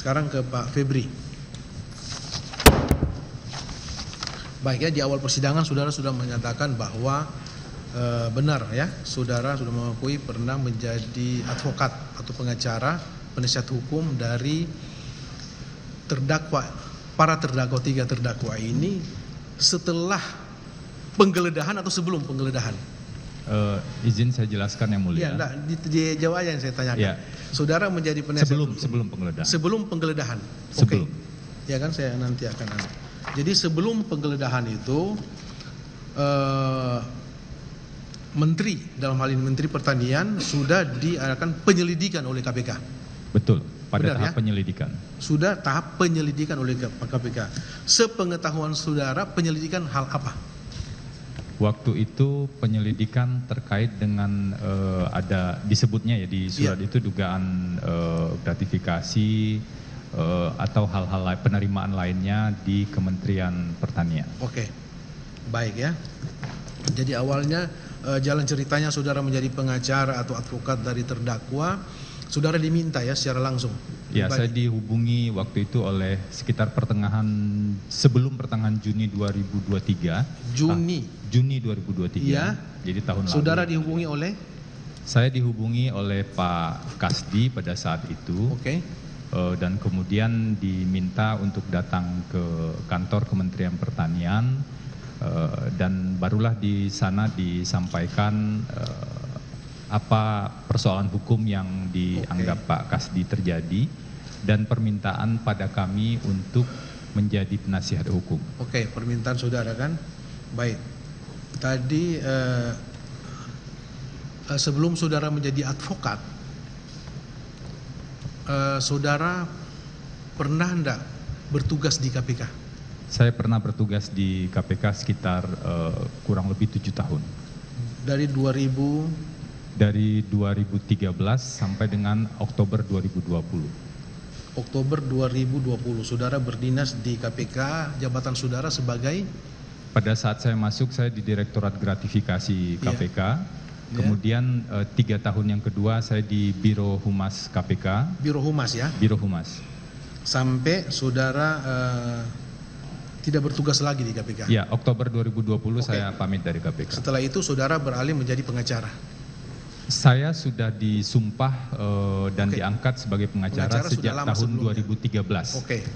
Sekarang ke Pak Febri. Baik ya, di awal persidangan saudara sudah menyatakan bahwa benar ya, saudara sudah mengakui pernah menjadi advokat atau pengacara, penasihat hukum dari terdakwa, para terdakwa, 3 terdakwa ini setelah penggeledahan atau sebelum penggeledahan? Izin saya jelaskan yang mulia. Iya, enggak, di Jawa yang saya tanyakan. Ya. Saudara menjadi penasihat sebelum penggeledahan. Sebelum penggeledahan. Sebelum. Oke. Ya kan, saya nanti akan. Jadi sebelum penggeledahan itu Menteri, dalam hal ini Menteri Pertanian, sudah diadakan penyelidikan oleh KPK. Betul, pada benar, tahap penyelidikan. Sudah tahap penyelidikan oleh KPK. Sepengetahuan saudara, penyelidikan hal apa? Waktu itu penyelidikan terkait dengan ada disebutnya ya di surat itu dugaan gratifikasi atau hal-hal penerimaan lainnya di Kementerian Pertanian. Oke, baik ya. Jadi awalnya jalan ceritanya saudara menjadi pengacara atau advokat dari terdakwa, saudara diminta ya secara langsung. Ya, saya dihubungi waktu itu oleh sekitar sebelum pertengahan Juni 2023. Juni 2023. Ya. Jadi tahun lalu. Saudara dihubungi oleh? Saya dihubungi oleh Pak Kasdi pada saat itu. Oke. Dan kemudian diminta untuk datang ke kantor Kementerian Pertanian dan barulah di sana disampaikan apa persoalan hukum yang dianggap Pak Kasdi terjadi dan permintaan pada kami untuk menjadi penasihat hukum. Oke, permintaan saudara kan? Baik. Tadi sebelum saudara menjadi advokat, saudara pernah enggak bertugas di KPK? Saya pernah bertugas di KPK sekitar kurang lebih 7 tahun. Dari 2013 sampai dengan Oktober 2020. Oktober 2020, saudara berdinas di KPK, jabatan saudara sebagai? Pada saat saya masuk, saya di Direktorat Gratifikasi KPK. Kemudian 3 tahun yang kedua saya di Biro Humas KPK. Biro Humas ya? Biro Humas. Sampai saudara tidak bertugas lagi di KPK? Ya, Oktober 2020 saya pamit dari KPK. Setelah itu saudara beralih menjadi pengacara? Saya sudah disumpah dan diangkat sebagai pengacara sejak tahun 2013.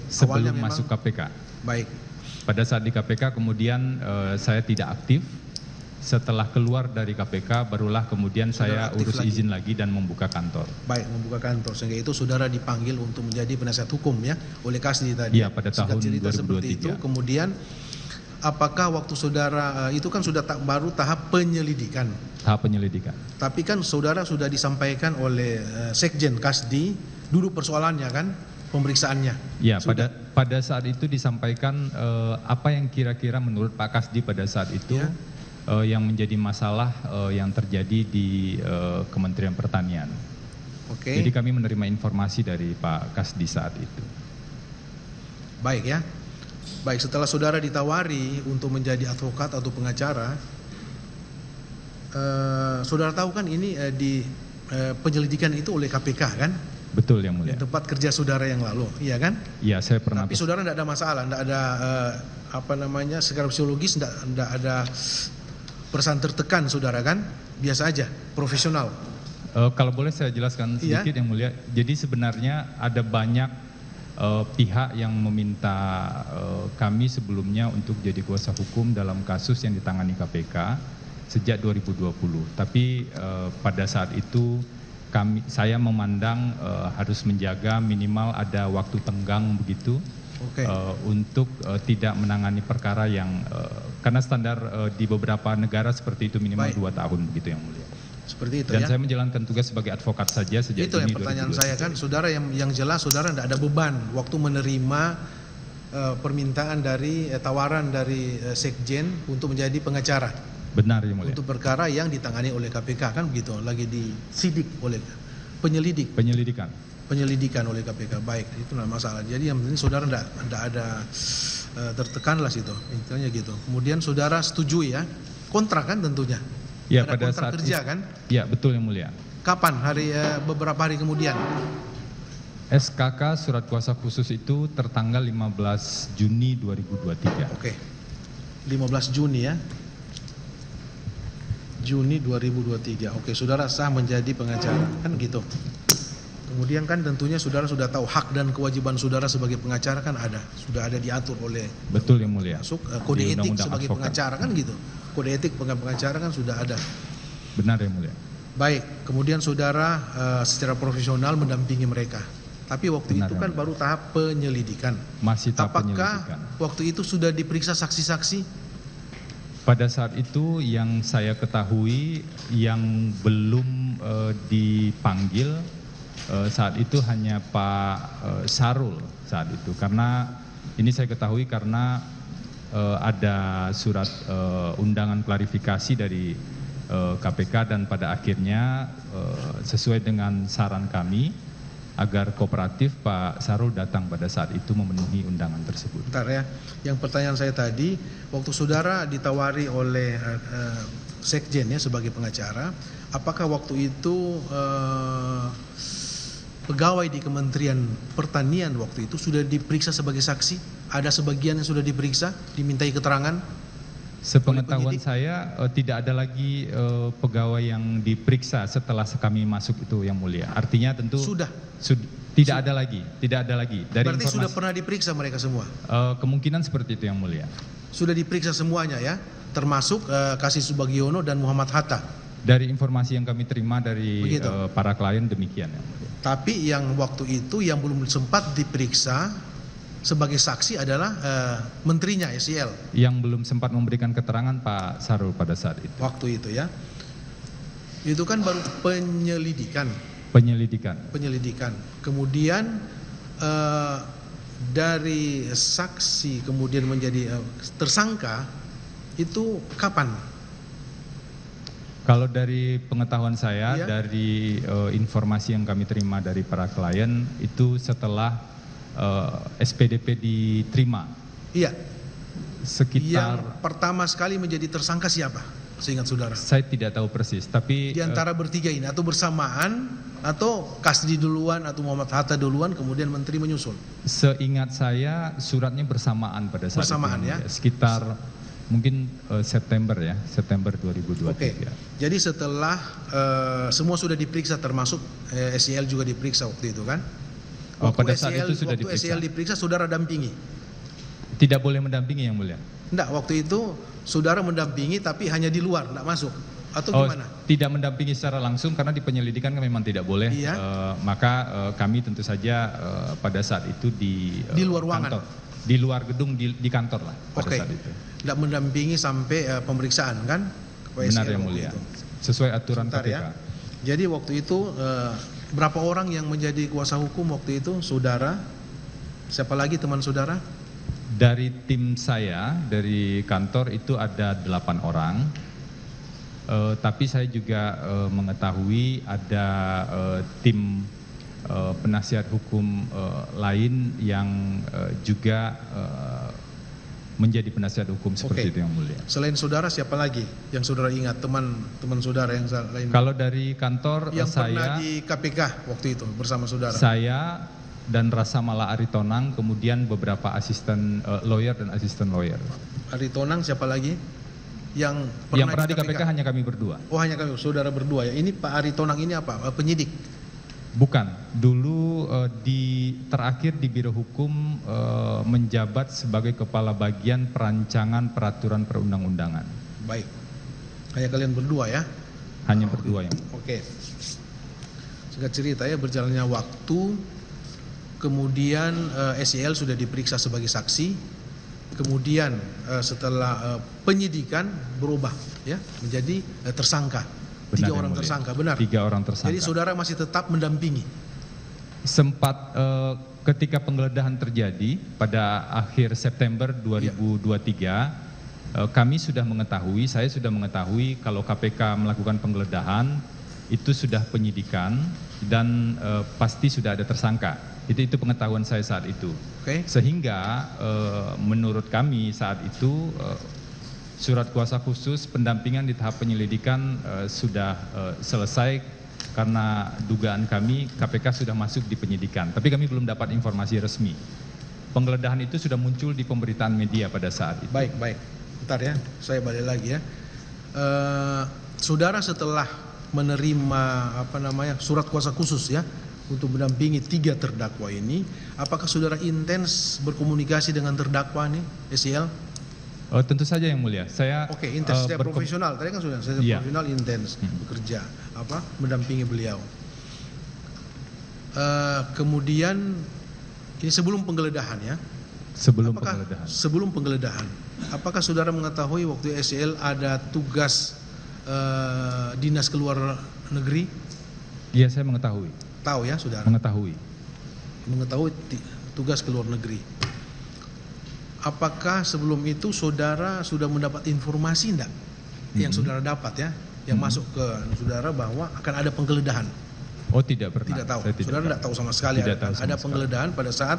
Sebelum masuk KPK. Baik. Pada saat di KPK kemudian saya tidak aktif. Setelah keluar dari KPK barulah kemudian saya urus izin lagi dan membuka kantor. Baik, membuka kantor. Sehingga itu saudara dipanggil untuk menjadi penasihat hukum ya oleh Kasdi tadi. Iya, pada tahun 2023. Itu. Kemudian apakah waktu saudara itu kan sudah baru tahap penyelidikan? Tahap penyelidikan. Tapi kan saudara sudah disampaikan oleh Sekjen Kasdi duduk persoalannya kan, pemeriksaannya. Ya, pada saat itu disampaikan apa yang kira-kira menurut Pak Kasdi pada saat itu yang menjadi masalah yang terjadi di Kementerian Pertanian. Jadi kami menerima informasi dari Pak Kasdi saat itu. Baik ya. Baik, setelah saudara ditawari untuk menjadi advokat atau pengacara, saudara tahu kan ini di penyelidikan itu oleh KPK kan? Betul yang mulia. Di tempat kerja saudara yang lalu, iya kan? Iya, saya pernah. Tapi saudara tidak ada masalah, tidak ada secara psikologis tidak ada perasaan tertekan saudara kan? Biasa aja, profesional. Kalau boleh saya jelaskan sedikit yang mulia. Jadi sebenarnya ada banyak pihak yang meminta kami sebelumnya untuk jadi kuasa hukum dalam kasus yang ditangani KPK sejak 2020. Tapi pada saat itu saya memandang harus menjaga minimal ada waktu tenggang begitu untuk tidak menangani perkara yang karena standar di beberapa negara seperti itu minimal 2 tahun begitu yang mulia. Seperti itu. Dan saya menjalankan tugas sebagai advokat saja sejak itu yang pertanyaan 2023. Saya kan, saudara yang jelas saudara tidak ada beban waktu menerima permintaan dari tawaran dari Sekjen untuk menjadi pengacara. Benar yang mulia. Untuk perkara yang ditangani oleh KPK kan begitu, lagi disidik oleh penyelidikan oleh KPK. Baik, itu tidak masalah. Jadi yang penting saudara tidak ada tertekan lah situ, intinya gitu. Kemudian saudara setuju ya, kontrak kan tentunya. Ya, ada pada kontrak saat kerja kan? Ya, betul yang mulia. Kapan? Beberapa hari kemudian? SKK surat kuasa khusus itu tertanggal 15 Juni 2023. Oke. 15 Juni ya. Juni 2023. Oke, saudara sah menjadi pengacara, kan gitu. Kemudian kan tentunya saudara sudah tahu hak dan kewajiban saudara sebagai pengacara kan ada, sudah ada diatur oleh Betul yang mulia. masuk kode Di etik Undang-Undang sebagai Advokat. pengacara kan gitu. Kode etik pengacara kan sudah ada. Benar yang mulia. Baik, kemudian saudara secara profesional mendampingi mereka. Tapi waktu Benar, itu kan baru tahap penyelidikan. Masih tahap Apakah penyelidikan. waktu itu sudah diperiksa saksi-saksi? Pada saat itu yang saya ketahui yang belum dipanggil saat itu hanya Pak Sarul saat itu, karena ini saya ketahui karena ada surat undangan klarifikasi dari KPK dan pada akhirnya sesuai dengan saran kami agar kooperatif, Pak Sarul datang pada saat itu memenuhi undangan tersebut. Bentar ya, yang pertanyaan saya tadi, waktu saudara ditawari oleh Sekjen ya sebagai pengacara, apakah waktu itu pegawai di Kementerian Pertanian waktu itu sudah diperiksa sebagai saksi? Ada sebagian yang sudah diperiksa, dimintai keterangan? Sepengetahuan saya tidak ada lagi pegawai yang diperiksa setelah kami masuk itu yang mulia. Artinya tentu tidak ada lagi. Dari berarti informasi, sudah pernah diperiksa mereka semua? Kemungkinan seperti itu yang mulia. Sudah diperiksa semuanya ya, termasuk Kasih Subagiono dan Muhammad Hatta. Dari informasi yang kami terima dari para klien demikian yang mulia. Tapi yang waktu itu yang belum sempat diperiksa sebagai saksi adalah menterinya SEL. Yang belum sempat memberikan keterangan Pak Sarul pada saat itu. Waktu itu ya. Itu kan baru penyelidikan. Penyelidikan. Kemudian dari saksi kemudian menjadi tersangka itu kapan? Kalau dari pengetahuan saya, dari informasi yang kami terima dari para klien itu setelah SPDP diterima. Iya. Sekitar yang pertama sekali menjadi tersangka siapa? Seingat saudara. Saya tidak tahu persis, tapi di antara bertiga ini atau bersamaan atau Kasdi duluan atau Muhammad Hatta duluan kemudian menteri menyusul. Seingat saya suratnya bersamaan pada saat bersamaan itu. Ya. Sekitar mungkin September 2023. Oke. Jadi setelah semua sudah diperiksa termasuk SEL juga diperiksa waktu itu kan? Pada saat itu sudah diperiksa. SEL diperiksa, saudara dampingi? Tidak boleh mendampingi yang mulia. Enggak, waktu itu saudara mendampingi tapi hanya di luar, enggak masuk? Atau gimana? Tidak mendampingi secara langsung karena di penyelidikan kan memang tidak boleh. Iya. Maka kami tentu saja pada saat itu di luar ruangan? Kantor, di luar gedung, di kantor lah pada saat itu. Tidak mendampingi sampai pemeriksaan kan? Benar yang mulia. Sesuai aturan KPK. Ya. Jadi waktu itu berapa orang yang menjadi kuasa hukum waktu itu? Saudara? Siapa lagi teman saudara? Dari tim saya, dari kantor itu ada 8 orang. Tapi saya juga mengetahui ada tim penasihat hukum lain yang juga menjadi penasihat hukum seperti itu yang mulia. Selain saudara siapa lagi yang saudara ingat, teman saudara yang lain? Kalau dari kantor yang saya pernah di KPK waktu itu bersama saudara. Saya dan Rasa Mala Aritonang, kemudian beberapa asisten lawyer dan asisten lawyer. Aritonang siapa lagi? Yang pernah di KPK hanya kami berdua. Oh, hanya kami, saudara berdua ya. Ini Pak Aritonang ini apa? Penyidik? Bukan, dulu terakhir di Biro Hukum menjabat sebagai Kepala Bagian Perancangan Peraturan Perundang-undangan. Baik, hanya kalian berdua ya? Hanya berdua yang. Oke. Singkat cerita ya, berjalannya waktu, kemudian SEL sudah diperiksa sebagai saksi, kemudian setelah penyidikan berubah ya menjadi tersangka. Benar, 3 orang tersangka, benar? 3 orang tersangka. Jadi saudara masih tetap mendampingi? Sempat ketika penggeledahan terjadi pada akhir September 2023, kami sudah mengetahui, saya sudah mengetahui kalau KPK melakukan penggeledahan, itu sudah penyidikan dan pasti sudah ada tersangka. Itu pengetahuan saya saat itu. Sehingga menurut kami saat itu surat kuasa khusus pendampingan di tahap penyelidikan sudah selesai karena dugaan kami KPK sudah masuk di penyidikan, tapi kami belum dapat informasi resmi. Penggeledahan itu sudah muncul di pemberitaan media pada saat itu. Baik. Bentar ya, saya balik lagi ya. Saudara setelah menerima surat kuasa khusus ya untuk mendampingi 3 terdakwa ini, apakah saudara intens berkomunikasi dengan terdakwa nih, SEL? Tentu saja yang mulia. Saya intens, profesional. Tadi kan sudah saya profesional, intens bekerja mendampingi beliau. Kemudian ini sebelum penggeledahan ya. Sebelum penggeledahan, apakah saudara mengetahui waktu SEL ada tugas dinas keluar negeri? Iya, saya mengetahui. Tahu ya, saudara? Mengetahui tugas keluar negeri. Apakah sebelum itu saudara sudah mendapat informasi enggak yang saudara dapat ya, yang masuk ke saudara bahwa akan ada penggeledahan? Oh, tidak pernah. Tidak tahu. Saudara tidak tahu sama sekali ada penggeledahan pada saat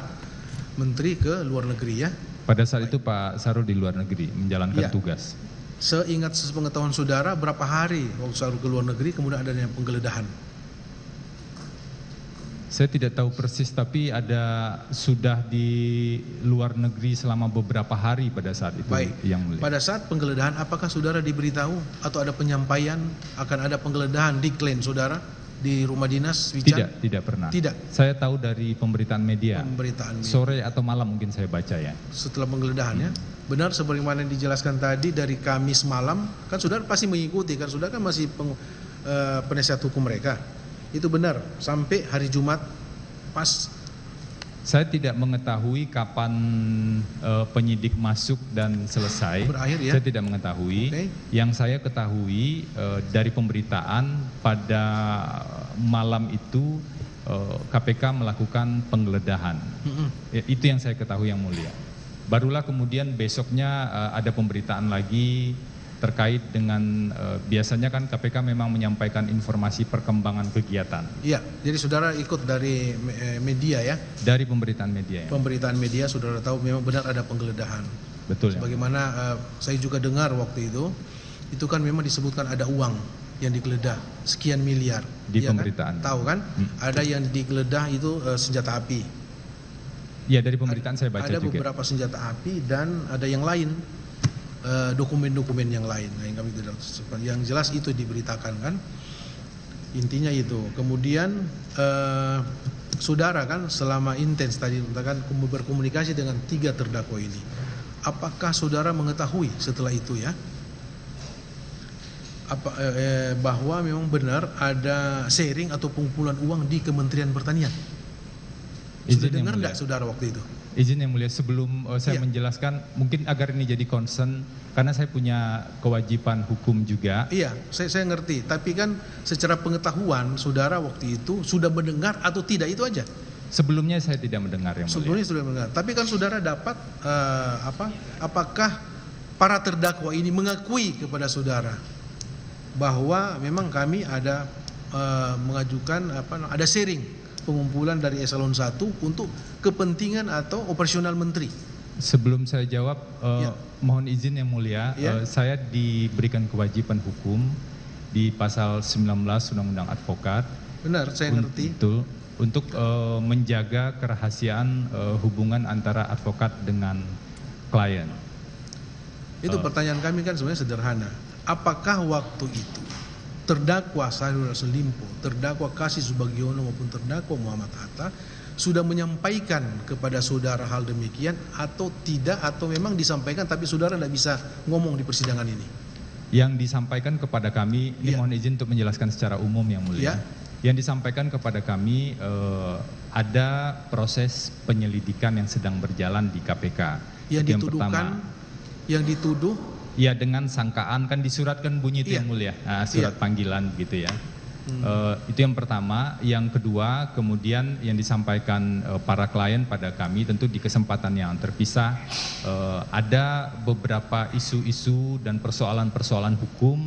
Menteri ke luar negeri ya? Pada saat itu Pak Sarul di luar negeri menjalankan tugas. Seingat sepengetahuan saudara, berapa hari waktu Sarul ke luar negeri kemudian adanya penggeledahan? Saya tidak tahu persis, tapi sudah di luar negeri selama beberapa hari pada saat itu. Baik. Yang mulia. Pada saat penggeledahan, apakah saudara diberitahu atau ada penyampaian akan ada penggeledahan di klan saudara di rumah dinas Wican? Tidak pernah. Tidak. Saya tahu dari pemberitaan media. Sore atau malam mungkin saya baca ya. Setelah penggeledahan ya. Benar sebagaimana yang dijelaskan tadi dari Kamis malam, kan saudara pasti mengikuti kan, saudara kan masih penasihat hukum mereka. Itu benar sampai hari Jumat pas. Saya tidak mengetahui kapan penyidik masuk dan selesai. Berakhir ya? Saya tidak mengetahui. Yang saya ketahui dari pemberitaan pada malam itu KPK melakukan penggeledahan. Itu yang saya ketahui yang mulia. Barulah kemudian besoknya ada pemberitaan lagi terkait dengan biasanya kan KPK memang menyampaikan informasi perkembangan kegiatan. Iya, jadi saudara ikut dari media ya? Dari pemberitaan media. Ya. Pemberitaan media saudara tahu memang benar ada penggeledahan. Betul. Sebagaimana saya juga dengar waktu itu kan memang disebutkan ada uang yang digeledah sekian miliar. Di pemberitaan. Kan? Tahu kan? Ada yang digeledah itu senjata api. Iya, dari pemberitaan saya baca ada juga. Ada beberapa senjata api dan ada yang lain. Dokumen-dokumen yang lain yang kami tidak, yang jelas itu diberitakan kan, intinya itu. Kemudian saudara kan selama intens tadi kan berkomunikasi dengan 3 terdakwa ini, apakah saudara mengetahui setelah itu ya bahwa memang benar ada sharing atau pengumpulan uang di Kementerian Pertanian? Sudah dengar enggak saudara waktu itu? Izin yang mulia, sebelum saya menjelaskan, mungkin agar ini jadi concern, karena saya punya kewajiban hukum juga. Iya, saya ngerti. Tapi kan secara pengetahuan, saudara waktu itu sudah mendengar atau tidak, itu aja. Sebelumnya saya tidak mendengar yang mulia. Sebelumnya sudah mendengar. Tapi kan saudara dapat apakah para terdakwa ini mengakui kepada saudara bahwa memang kami ada mengajukan ada sharing pengumpulan dari eselon 1 untuk kepentingan atau operasional menteri? Sebelum saya jawab, mohon izin yang mulia, saya diberikan kewajiban hukum di pasal 19 Undang-Undang Advokat. Benar, saya ngerti. Untuk menjaga kerahasiaan hubungan antara advokat dengan klien. Itu pertanyaan kami kan sebenarnya sederhana. Apakah waktu itu terdakwa Syahrul Yassin Limpo, terdakwa Kasih Subagiono maupun terdakwa Muhammad Hatta sudah menyampaikan kepada saudara hal demikian atau tidak, atau memang disampaikan tapi saudara tidak bisa ngomong di persidangan ini? Yang disampaikan kepada kami, mohon izin untuk menjelaskan secara umum yang mulia. Yang disampaikan kepada kami ada proses penyelidikan yang sedang berjalan di KPK. Yang dituduhkan, yang dituduh. Ya, dengan sangkaan, kan disuratkan bunyi itu yang mulia, surat panggilan gitu ya. Itu yang pertama. Yang kedua, kemudian yang disampaikan para klien pada kami tentu di kesempatan yang terpisah, ada beberapa isu-isu dan persoalan-persoalan hukum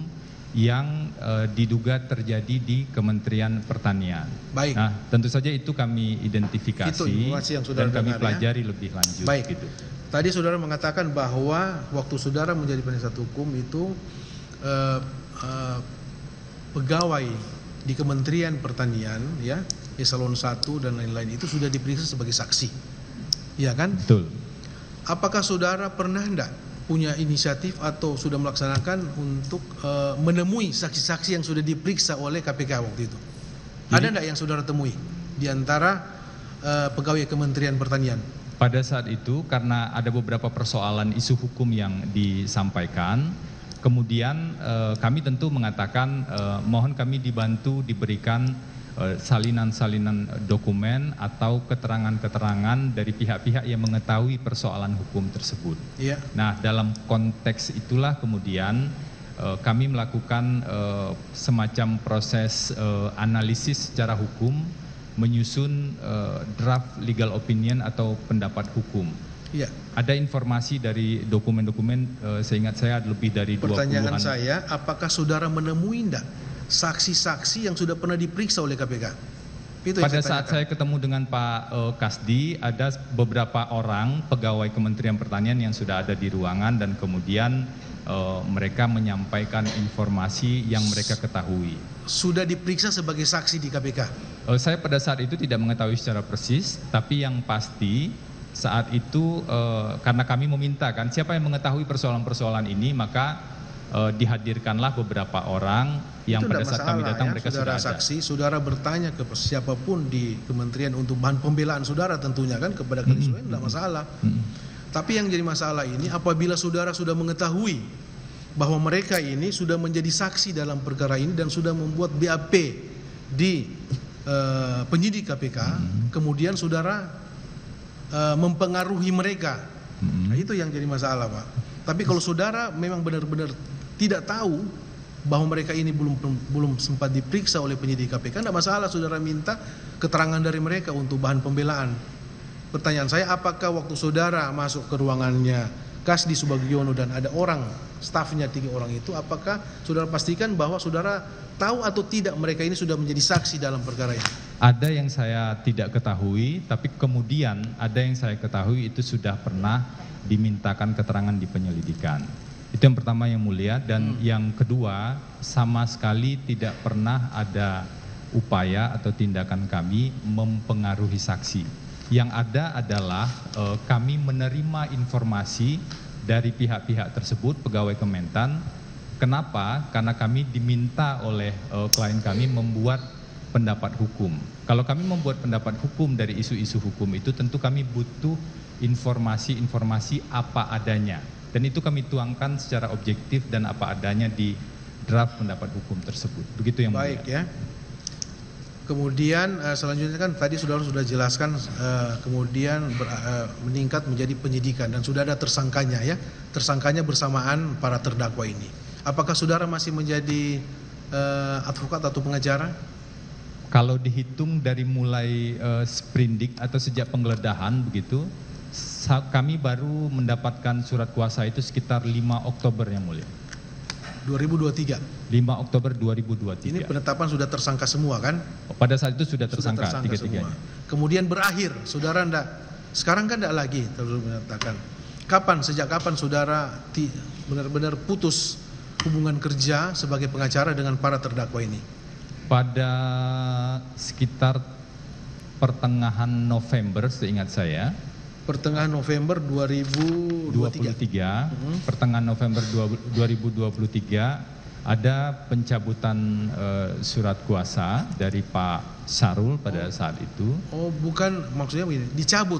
yang diduga terjadi di Kementerian Pertanian. Baik. Nah, tentu saja itu kami identifikasi yang dan kami pelajari lebih lanjut. Baik. Gitu. Tadi saudara mengatakan bahwa waktu saudara menjadi penasihat hukum itu pegawai di Kementerian Pertanian, ya, eselon 1 dan lain-lain itu sudah diperiksa sebagai saksi, ya kan? Betul. Apakah saudara pernah enggak punya inisiatif atau sudah melaksanakan untuk menemui saksi-saksi yang sudah diperiksa oleh KPK waktu itu? Ada enggak yang saudara temui di antara pegawai Kementerian Pertanian? Pada saat itu karena ada beberapa persoalan isu hukum yang disampaikan, kemudian kami tentu mengatakan mohon kami dibantu diberikan salinan-salinan dokumen atau keterangan-keterangan dari pihak-pihak yang mengetahui persoalan hukum tersebut. Iya. Nah, dalam konteks itulah kemudian kami melakukan semacam proses analisis secara hukum, menyusun draft legal opinion atau pendapat hukum. Iya. Ada informasi dari dokumen-dokumen, seingat saya lebih dari 20-an. Pertanyaan saya, apakah saudara menemui enggak saksi-saksi yang sudah pernah diperiksa oleh KPK? Itu pada saat saya ketemu dengan Pak Kasdi, ada beberapa orang pegawai Kementerian Pertanian yang sudah ada di ruangan dan kemudian mereka menyampaikan informasi yang mereka ketahui. Sudah diperiksa sebagai saksi di KPK? Saya pada saat itu tidak mengetahui secara persis, tapi yang pasti saat itu karena kami meminta kan siapa yang mengetahui persoalan-persoalan ini, maka dihadirkanlah beberapa orang yang pada saat kami datang mereka saudara sudah ada. Saksi, saudara bertanya ke siapapun di kementerian untuk bahan pembelaan saudara tentunya kan kepada Kadis tidak masalah. Tapi yang jadi masalah ini apabila saudara sudah mengetahui bahwa mereka ini sudah menjadi saksi dalam perkara ini dan sudah membuat BAP di penyidik KPK, kemudian saudara mempengaruhi mereka. Nah, itu yang jadi masalah, Pak. Tapi kalau saudara memang benar-benar tidak tahu bahwa mereka ini belum sempat diperiksa oleh penyidik KPK, tidak masalah saudara minta keterangan dari mereka untuk bahan pembelaan. Pertanyaan saya, apakah waktu saudara masuk ke ruangannya Kasdi Subagiono dan ada orang, stafnya 3 orang itu, apakah saudara pastikan bahwa saudara tahu atau tidak mereka ini sudah menjadi saksi dalam perkara ini? Ada yang saya tidak ketahui, tapi kemudian ada yang saya ketahui itu sudah pernah dimintakan keterangan di penyelidikan. Itu yang pertama yang mulia, dan yang kedua sama sekali tidak pernah ada upaya atau tindakan kami mempengaruhi saksi. Yang ada adalah kami menerima informasi dari pihak-pihak tersebut, pegawai Kementan. Kenapa? Karena kami diminta oleh klien kami membuat pendapat hukum. Kalau kami membuat pendapat hukum dari isu-isu hukum itu tentu kami butuh informasi-informasi apa adanya. Dan itu kami tuangkan secara objektif dan apa adanya di draft pendapat hukum tersebut. Begitu yang mulia. Baik ya. Kemudian selanjutnya kan tadi saudara sudah jelaskan kemudian meningkat menjadi penyidikan dan sudah ada tersangkanya ya. Tersangkanya bersamaan para terdakwa ini. Apakah saudara masih menjadi advokat atau pengacara? Kalau dihitung dari mulai sprindik atau sejak penggeledahan begitu, kami baru mendapatkan surat kuasa itu sekitar 5 Oktober yang mulia. 2023. 5 Oktober 2023. Ini penetapan sudah tersangka semua kan? Pada saat itu sudah tersangka tiga-tiganya. Kemudian berakhir, saudara enggak, sekarang kan enggak lagi terus menyatakan. Sejak kapan saudara benar-benar putus hubungan kerja sebagai pengacara dengan para terdakwa ini? Pada sekitar pertengahan November seingat saya. Pertengahan November 2023. Pertengahan November 2023 ada pencabutan surat kuasa dari Pak Sarul pada saat itu. Oh, bukan, maksudnya begini, dicabut,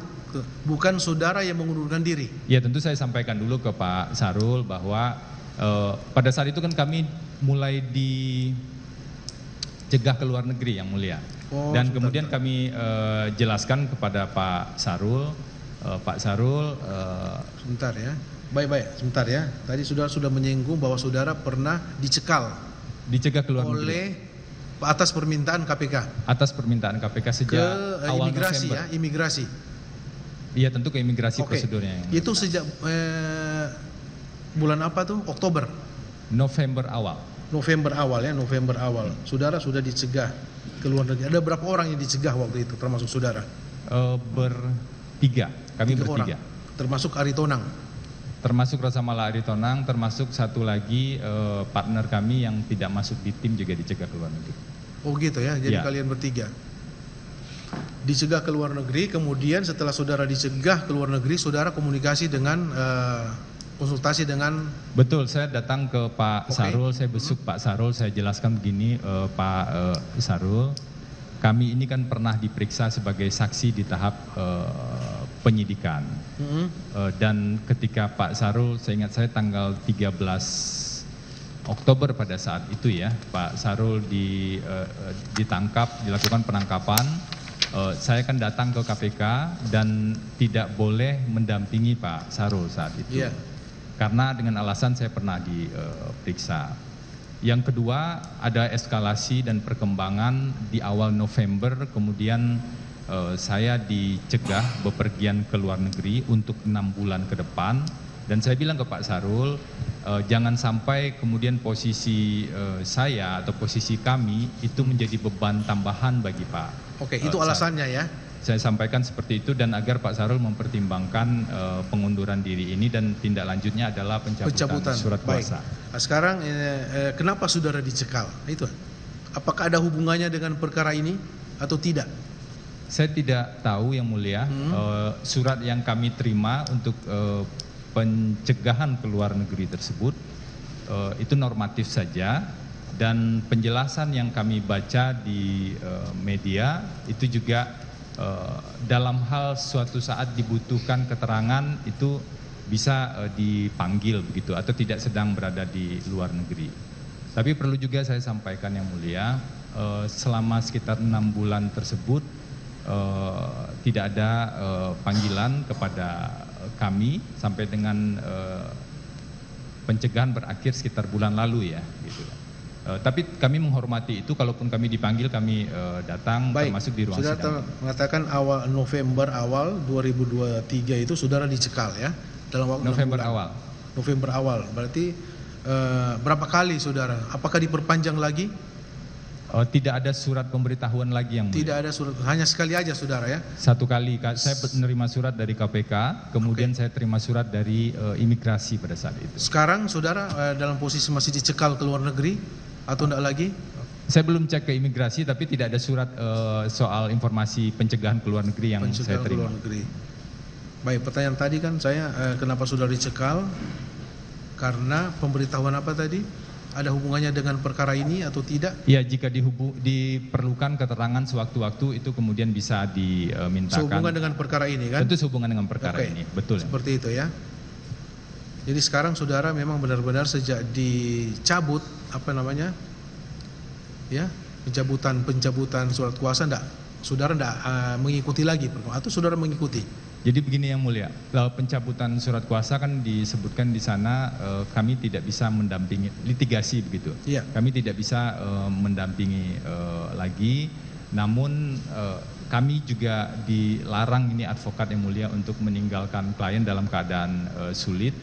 bukan saudara yang mengundurkan diri. Ya, tentu saya sampaikan dulu ke Pak Sarul bahwa pada saat itu kan kami mulai dicegah ke luar negeri yang mulia. Dan kemudian kami jelaskan kepada Pak Sarul. Pak Sarul, sebentar ya, baik, sebentar ya. Tadi sudah menyinggung bahwa saudara pernah dicegah ke luar negeri oleh atas permintaan KPK. Atas permintaan KPK sejak awal imigrasi November. Ya, imigrasi. Iya, tentu ke imigrasi prosedurnya. Itu sejak bulan apa tuh? Oktober. November awal. November awal. Saudara sudah dicegah ke luar negeri. Ada berapa orang yang dicegah waktu itu, termasuk saudara? Bertiga. Kami bertiga. Termasuk Aritonang. Termasuk Rosa Mala Aritonang, termasuk satu lagi partner kami yang tidak masuk di tim juga dicegah ke luar negeri. Oh gitu ya, jadi Ya. kalian bertiga. Dicegah ke luar negeri, kemudian setelah saudara dicegah ke luar negeri, saudara komunikasi dengan, konsultasi dengan. Betul, saya datang ke Pak Oke. Sarul, saya besuk Pak Sarul, saya jelaskan begini, Pak Sarul, kami ini kan pernah diperiksa sebagai saksi di tahap penyidikan. Dan ketika Pak Sarul, saya ingat saya tanggal 13 Oktober pada saat itu ya, Pak Sarul ditangkap, dilakukan penangkapan. Saya kan datang ke KPK dan tidak boleh mendampingi Pak Sarul saat itu. Iya. Karena dengan alasan saya pernah diperiksa. Yang kedua, ada eskalasi dan perkembangan di awal November, kemudian saya dicegah bepergian ke luar negeri untuk 6 bulan ke depan. Dan saya bilang ke Pak Sarul, jangan sampai kemudian posisi saya atau posisi kami itu menjadi beban tambahan bagi Pak. Oke, itu alasannya ya. Saya sampaikan seperti itu dan agar Pak Sarul mempertimbangkan pengunduran diri ini dan tindak lanjutnya adalah pencabutan surat kuasa. Nah, sekarang kenapa saudara dicekal? Itu. Apakah ada hubungannya dengan perkara ini atau tidak? Saya tidak tahu yang mulia. Surat yang kami terima untuk pencegahan ke luar negeri tersebut itu normatif saja. Dan penjelasan yang kami baca di media itu juga dalam hal suatu saat dibutuhkan keterangan itu bisa dipanggil begitu atau tidak sedang berada di luar negeri. Tapi perlu juga saya sampaikan yang mulia, selama sekitar 6 bulan tersebut tidak ada panggilan kepada kami sampai dengan pencegahan berakhir sekitar bulan lalu ya gitu. Tapi kami menghormati itu, kalaupun kami dipanggil kami datang. Baik, termasuk di ruang sidang. Saudara mengatakan awal November 2023 itu saudara dicekal ya dalam waktu November 6 bulan. awal. November awal, berarti berapa kali saudara? Apakah diperpanjang lagi? Tidak ada surat pemberitahuan lagi yang mulia. Tidak ada surat, hanya sekali aja saudara ya? Satu kali, saya menerima surat dari KPK, kemudian saya terima surat dari imigrasi pada saat itu. Sekarang saudara dalam posisi masih dicekal ke luar negeri atau tidak lagi? Saya belum cek ke imigrasi, tapi tidak ada surat soal informasi pencegahan ke luar negeri yang saya terima. Ke luar negeri. Baik, pertanyaan tadi kan saya kenapa saudara dicekal? Karena pemberitahuan apa tadi? Ada hubungannya dengan perkara ini atau tidak? Ya, jika diperlukan keterangan sewaktu-waktu itu kemudian bisa dimintakan. Sehubungan dengan perkara ini kan? Tentu sehubungan dengan perkara ini, betul. Seperti itu ya. Jadi sekarang saudara memang benar-benar sejak dicabut ya, pencabutan surat kuasa saudara enggak mengikuti lagi atau saudara mengikuti? Jadi begini yang mulia, pencabutan surat kuasa kan disebutkan di sana kami tidak bisa mendampingi litigasi begitu. Iya. Kami tidak bisa mendampingi lagi, namun kami juga dilarang ini advokat yang mulia untuk meninggalkan klien dalam keadaan sulit.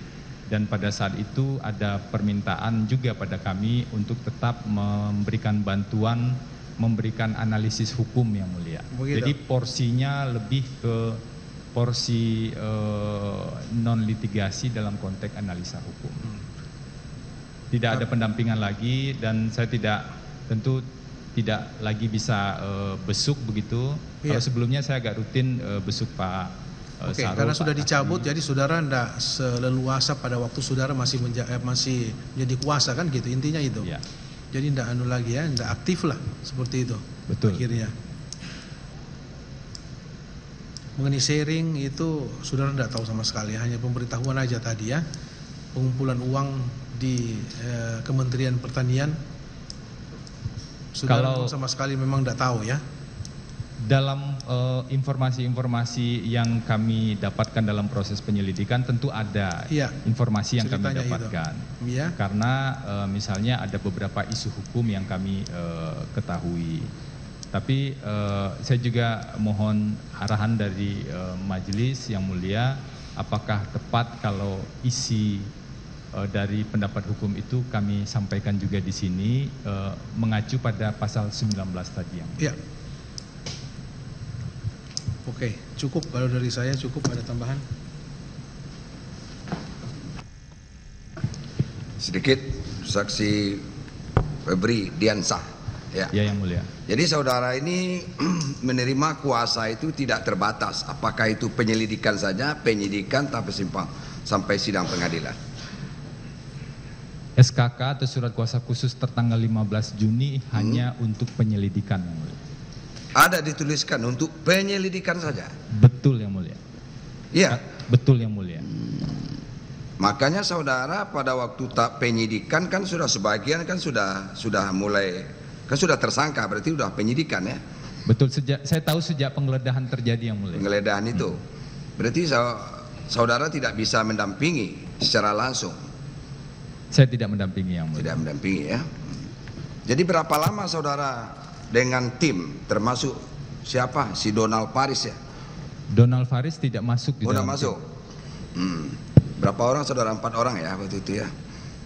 Dan pada saat itu ada permintaan juga pada kami untuk tetap memberikan bantuan, memberikan analisis hukum yang mulia. Begitu. Jadi porsinya lebih ke porsi non litigasi dalam konteks analisa hukum. Tidak ada pendampingan lagi dan saya tentu tidak lagi bisa besuk begitu. Iya. Kalau sebelumnya saya agak rutin besuk Pak Oke, Sarul, karena sudah Pak dicabut Hakim. jadi saudara tidak seleluasa pada waktu saudara masih menjadi kuasa kan gitu intinya itu. Ya. Jadi tidak lagi ya, tidak aktif lah seperti itu. Betul. Akhirnya. Mengenai sharing itu saudara tidak tahu sama sekali, hanya pemberitahuan aja tadi ya, pengumpulan uang di Kementerian Pertanian. Saudara Kalau sama sekali memang tidak tahu ya. Dalam informasi-informasi yang kami dapatkan dalam proses penyelidikan tentu ada informasi yang kami dapatkan. Iya. Karena misalnya ada beberapa isu hukum yang kami ketahui. Tapi saya juga mohon arahan dari majelis yang mulia, apakah tepat kalau isi dari pendapat hukum itu kami sampaikan juga di sini mengacu pada pasal 19 tadi yang mulia. Iya. Oke, cukup kalau dari saya cukup, ada tambahan? Sedikit, saksi Febri Diansah. Ya, Yang Mulia. Jadi saudara ini menerima kuasa itu tidak terbatas. Apakah itu penyelidikan saja, penyidikan sampai sidang pengadilan. SKK atau surat kuasa khusus tertanggal 15 Juni hanya untuk penyelidikan, Yang Mulia. Ada dituliskan untuk penyelidikan saja. Betul, Yang Mulia. Iya. Betul, Yang Mulia. Makanya saudara pada waktu tak penyidikan kan sudah sebagian kan sudah mulai kan sudah tersangka, berarti sudah penyidikan ya. Betul, saya tahu sejak penggeledahan terjadi, Yang Mulia. Penggeledahan itu. Berarti saudara tidak bisa mendampingi secara langsung. Saya tidak mendampingi, Yang Mulia. Tidak mendampingi ya. Jadi berapa lama saudara dengan tim, termasuk siapa? Si Donald Faris ya? Donald Faris tidak masuk di dalam masuk. Berapa orang saudara? 4 orang ya waktu itu ya?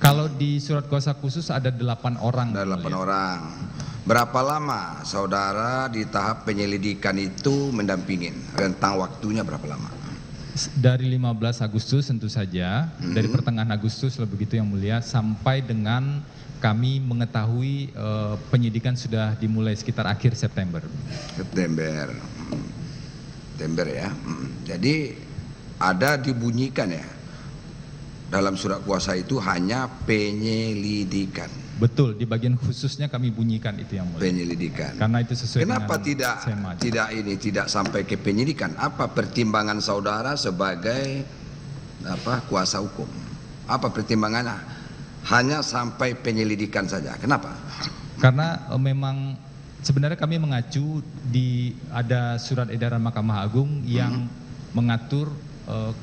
Kalau di surat kuasa khusus ada 8 orang. Ada 8 orang. Berapa lama saudara di tahap penyelidikan itu mendampingin? Rentang waktunya berapa lama? Dari 15 Agustus tentu saja, dari pertengahan Agustus lah begitu, Yang Mulia, sampai dengan kami mengetahui penyidikan sudah dimulai sekitar akhir September. September ya. Jadi ada dibunyikan ya dalam surat kuasa itu hanya penyelidikan. Betul, di bagian khususnya kami bunyikan itu, Yang Mulia. Penyelidikan. Karena itu sesuai. Kenapa tidak sampai ke penyidikan? Apa pertimbangan saudara sebagai kuasa hukum? Apa pertimbangannya? Hanya sampai penyelidikan saja. Kenapa? Karena memang sebenarnya kami mengacu ada surat edaran Mahkamah Agung yang mengatur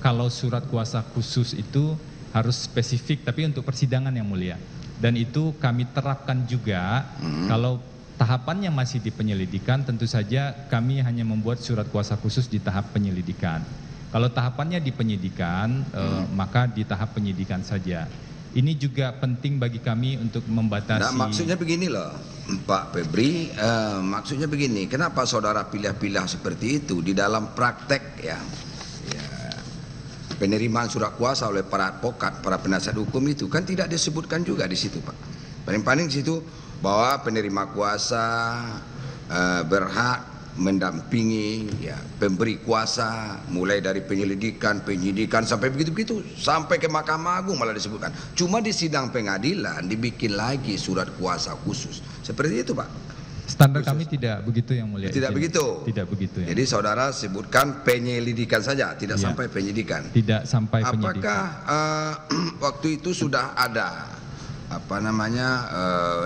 kalau surat kuasa khusus itu harus spesifik, tapi untuk persidangan, Yang Mulia. Dan itu kami terapkan juga kalau tahapannya masih di penyelidikan, tentu saja kami hanya membuat surat kuasa khusus di tahap penyelidikan. Kalau tahapannya di penyidikan, maka di tahap penyidikan saja. Ini juga penting bagi kami untuk membatasi. Nah, maksudnya begini loh, Pak Febri, maksudnya begini, kenapa saudara pilih-pilih seperti itu di dalam praktek ya? Penerimaan surat kuasa oleh para advokat, para penasihat hukum itu kan tidak disebutkan juga di situ, Pak. Paling-paling di situ bahwa penerima kuasa berhak mendampingi ya, pemberi kuasa mulai dari penyelidikan, penyidikan sampai begitu-begitu sampai ke Mahkamah Agung malah disebutkan. Cuma di sidang pengadilan dibikin lagi surat kuasa khusus. Seperti itu, Pak. Standar kami tidak begitu, Yang Mulia. Tidak begitu. Tidak begitu. Ya. Jadi saudara sebutkan penyelidikan saja, tidak sampai penyidikan. Tidak sampai penyidikan. Apakah waktu itu sudah ada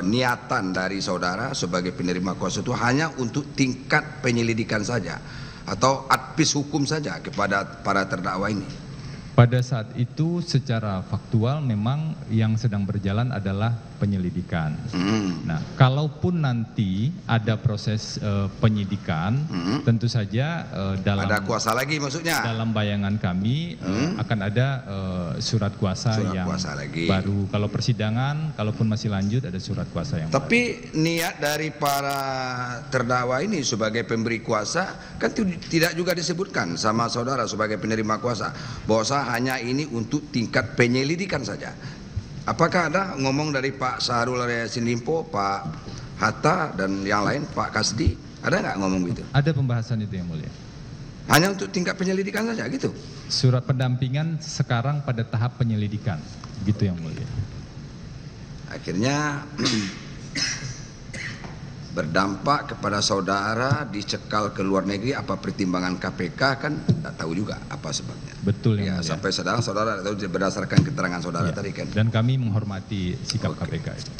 niatan dari saudara sebagai penerima kuasa itu hanya untuk tingkat penyelidikan saja atau advis hukum saja kepada para terdakwa ini? Pada saat itu secara faktual memang yang sedang berjalan adalah penyelidikan. Nah, kalaupun nanti ada proses penyidikan, tentu saja dalam ada kuasa lagi maksudnya. Dalam bayangan kami akan ada surat kuasa lagi. Baru. Kalau persidangan, kalaupun masih lanjut ada surat kuasa yang. Tapi niat dari para terdakwa ini sebagai pemberi kuasa kan tidak juga disebutkan sama saudara sebagai penerima kuasa bahwa hanya ini untuk tingkat penyelidikan saja. Apakah ada ngomong dari Pak Syahrul Yassin Limpo, Pak Hatta dan yang lain, Pak Kasdi, ada nggak ngomong gitu? Ada pembahasan itu, Yang Mulia. Hanya untuk tingkat penyelidikan saja gitu? Surat pendampingan sekarang pada tahap penyelidikan, gitu Yang Mulia. Akhirnya berdampak kepada saudara dicekal ke luar negeri. Apa pertimbangan KPK kan tidak tahu juga apa sebabnya. Betul ya. Sampai saudara tahu berdasarkan keterangan saudara tadi kan. Dan kami menghormati sikap KPK itu.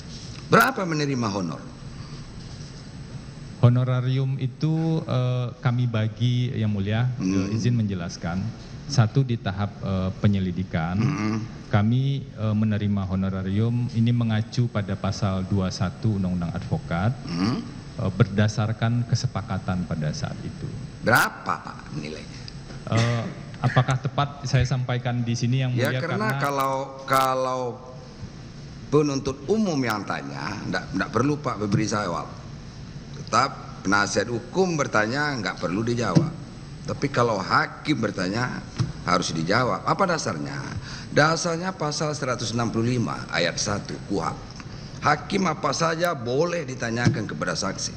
Berapa menerima honor? Honorarium itu kami bagi, Yang Mulia, izin menjelaskan. Satu di tahap penyelidikan, kami menerima honorarium ini mengacu pada pasal 21 Undang-Undang Advokat, berdasarkan kesepakatan pada saat itu. Berapa Pak nilainya? Apakah tepat saya sampaikan di sini, Yang Mulia? Ya karena kalau penuntut umum yang tanya, enggak perlu Pak beri jawab. Tetap penasihat hukum bertanya enggak perlu dijawab. Tapi kalau hakim bertanya harus dijawab. Apa dasarnya? Dasarnya pasal 165 ayat 1 KUHP. hakim apa saja boleh ditanyakan kepada saksi.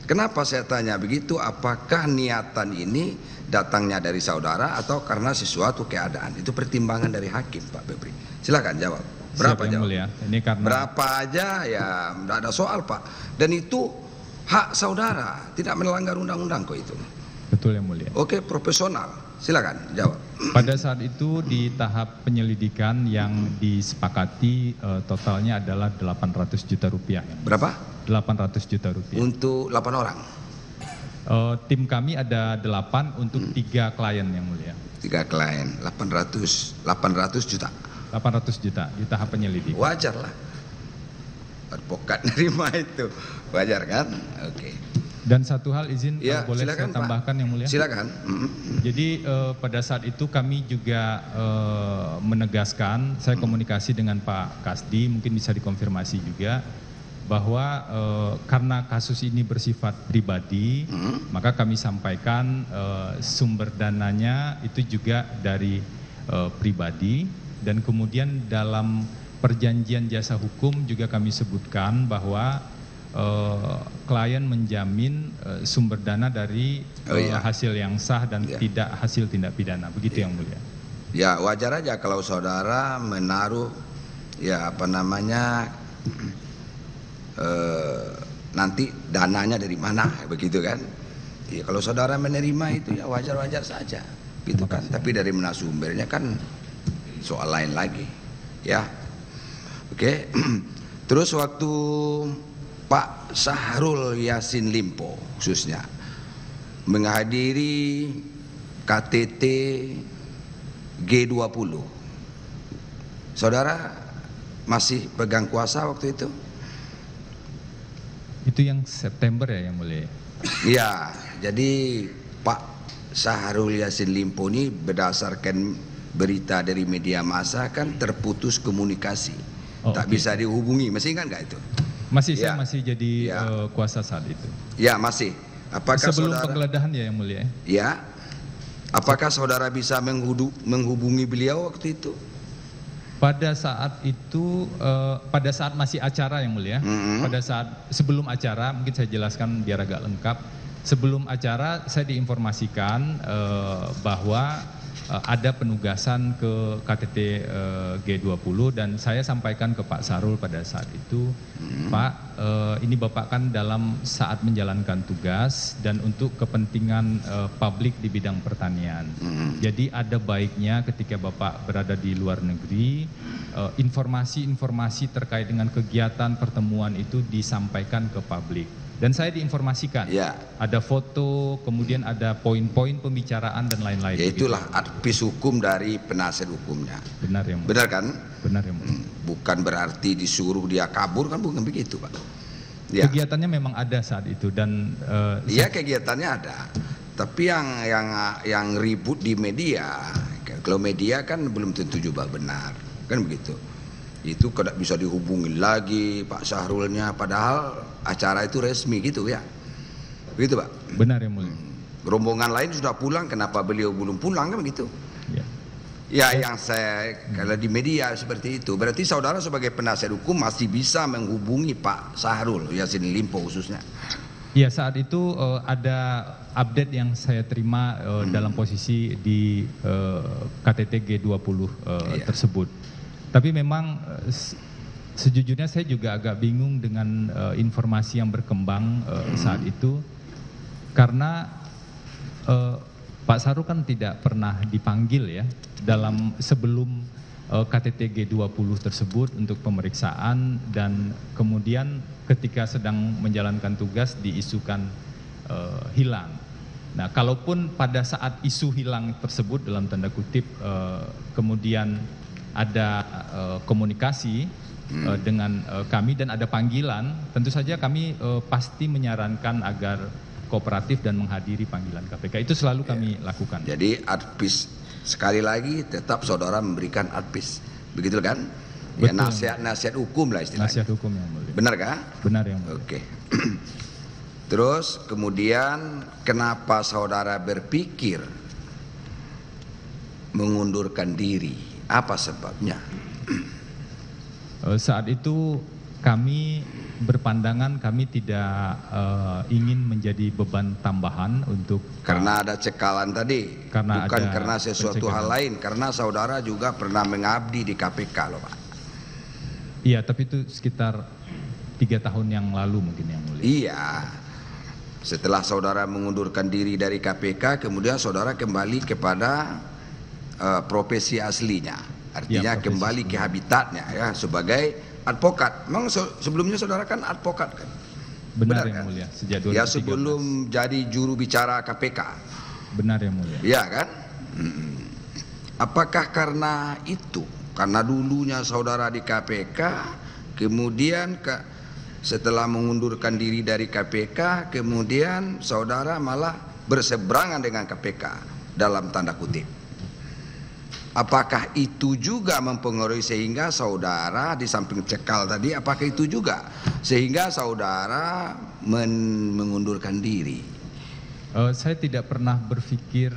Kenapa saya tanya begitu? Apakah niatan ini datangnya dari saudara atau karena sesuatu keadaan? Itu pertimbangan dari hakim, Pak Febri. Silakan jawab. Berapa jawab? Ini karena berapa aja ya, tidak ada soal, Pak. Dan itu hak saudara, tidak melanggar undang-undang kok itu. Betul yang mulia. Oke, profesional. Silakan jawab. Pada saat itu di tahap penyelidikan yang disepakati totalnya adalah 800 juta rupiah. Berapa? 800 juta rupiah. Untuk 8 orang? Tim kami ada 8 untuk 3 klien yang mulia. 3 klien, 800 juta. 800 juta di tahap penyelidikan. Wajar lah. Advokat nerima itu. Wajar kan? Oke. Dan satu hal izin Ya, kalau boleh silakan, saya tambahkan Pak. yang mulia. Silakan. Jadi pada saat itu kami juga menegaskan, saya komunikasi dengan Pak Kasdi, mungkin bisa dikonfirmasi juga, bahwa karena kasus ini bersifat pribadi, maka kami sampaikan sumber dananya itu juga dari pribadi, dan kemudian dalam perjanjian jasa hukum juga kami sebutkan bahwa klien menjamin sumber dana dari hasil yang sah dan tidak hasil tindak pidana, begitu yang mulia. Ya, wajar aja kalau saudara menaruh ya apa namanya nanti dananya dari mana, begitu kan? Ya, kalau saudara menerima itu ya wajar-wajar saja, gitu kan? Tapi dari mana sumbernya kan soal lain lagi, ya. Oke. Terus waktu Pak Syahrul Yassin Limpo khususnya menghadiri KTT G20, saudara masih pegang kuasa waktu itu? Itu yang September ya yang mulia? Iya, jadi Pak Syahrul Yassin Limpo ini berdasarkan berita dari media massa kan terputus komunikasi, tak bisa dihubungi, masih ingat nggak itu? Masih, ya. saya masih jadi kuasa saat itu. Ya, masih. Apakah sebelum saudara, penggeledahan ya yang mulia? Ya. Apakah saudara bisa menghubungi beliau waktu itu? Pada saat itu, pada saat masih acara yang mulia, pada saat sebelum acara, mungkin saya jelaskan biar agak lengkap. Sebelum acara saya diinformasikan bahwa ada penugasan ke KTT G20 dan saya sampaikan ke Pak Syahrul pada saat itu, Pak, ini Bapak kan dalam saat menjalankan tugas dan untuk kepentingan publik di bidang pertanian. Jadi ada baiknya ketika Bapak berada di luar negeri, informasi-informasi terkait dengan kegiatan pertemuan itu disampaikan ke publik. Dan saya diinformasikan, ada foto, kemudian ada poin-poin pembicaraan dan lain-lain. Ya itulah advis hukum dari penasihat hukumnya. Benar ya, benar kan? Benar ya. Bukan berarti disuruh dia kabur, kan bukan begitu, Pak. Ya. Kegiatannya memang ada saat itu dan iya kegiatannya ada. Tapi yang ribut di media, kalau media kan belum tentu juga benar, kan begitu. Itu tidak bisa dihubungi lagi Pak Syahrulnya, padahal acara itu resmi gitu ya, begitu Pak? Benar ya mulia. Rombongan lain sudah pulang, kenapa beliau belum pulang, kan begitu? Ya, yang saya kalau di media seperti itu, berarti saudara sebagai penasihat hukum masih bisa menghubungi Pak Syahrul Yassin Limpo khususnya. Ya, saat itu ada update yang saya terima dalam posisi di KTT G20 tersebut. Tapi memang sejujurnya saya juga agak bingung dengan informasi yang berkembang saat itu, karena Pak Syahrul kan tidak pernah dipanggil ya dalam sebelum KTT G20 tersebut untuk pemeriksaan, dan kemudian ketika sedang menjalankan tugas diisukan hilang. Nah, kalaupun pada saat isu hilang tersebut dalam tanda kutip kemudian ada komunikasi dengan kami dan ada panggilan, tentu saja kami pasti menyarankan agar kooperatif dan menghadiri panggilan KPK. Itu selalu kami lakukan. Jadi advis, sekali lagi tetap saudara memberikan advis, begitu kan? Betul. Ya, nasihat hukum lah istilahnya. Nasihat hukum yang mulia. Benar kah? Benar yang mulia. Oke. Terus kemudian kenapa saudara berpikir mengundurkan diri? Apa sebabnya? Saat itu kami berpandangan kami tidak ingin menjadi beban tambahan untuk karena ada cekalan tadi, karena bukan ada karena sesuatu hal lain, karena saudara juga pernah mengabdi di KPK loh Pak. Iya, tapi itu sekitar 3 tahun yang lalu mungkin yang mulia. Iya, setelah saudara mengundurkan diri dari KPK, kemudian saudara kembali kepada profesi aslinya, artinya ya, kembali ke habitatnya ya sebagai advokat. Memang sebelumnya saudara kan advokat kan? Benar kan? yang mulia, sejak 2013. Ya sebelum jadi juru bicara KPK. Benar yang mulia. Iya kan? Apakah karena itu? Karena dulunya saudara di KPK, kemudian setelah mengundurkan diri dari KPK, kemudian saudara malah berseberangan dengan KPK dalam tanda kutip. Apakah itu juga mempengaruhi sehingga saudara di samping cekal tadi, apakah itu juga sehingga saudara mengundurkan diri? Saya tidak pernah berpikir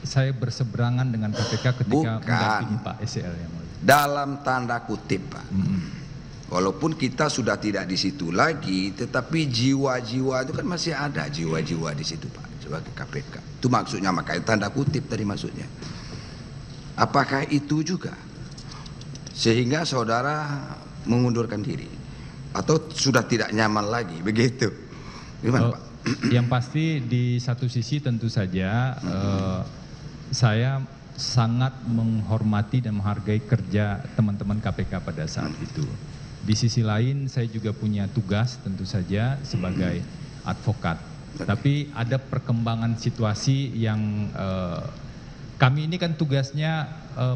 saya berseberangan dengan KPK ketika mendampingi Pak SEL yang mulia. Dalam tanda kutip Pak. Walaupun kita sudah tidak di situ lagi, tetapi jiwa-jiwa itu kan masih ada jiwa-jiwa di situ Pak sebagai KPK. Itu maksudnya, makanya tanda kutip tadi maksudnya. Apakah itu juga sehingga saudara mengundurkan diri atau sudah tidak nyaman lagi begitu? Gimana Pak? Yang pasti di satu sisi tentu saja saya sangat menghormati dan menghargai kerja teman-teman KPK pada saat itu. Di sisi lain saya juga punya tugas tentu saja sebagai advokat. Tapi ada perkembangan situasi yang kami ini kan tugasnya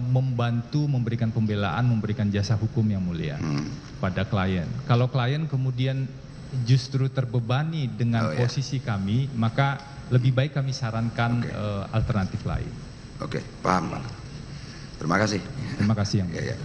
membantu memberikan pembelaan, memberikan jasa hukum yang mulia pada klien. Kalau klien kemudian justru terbebani dengan posisi kami, maka lebih baik kami sarankan alternatif lain. Oke, paham Pak. Terima kasih. Terima kasih yang mulia.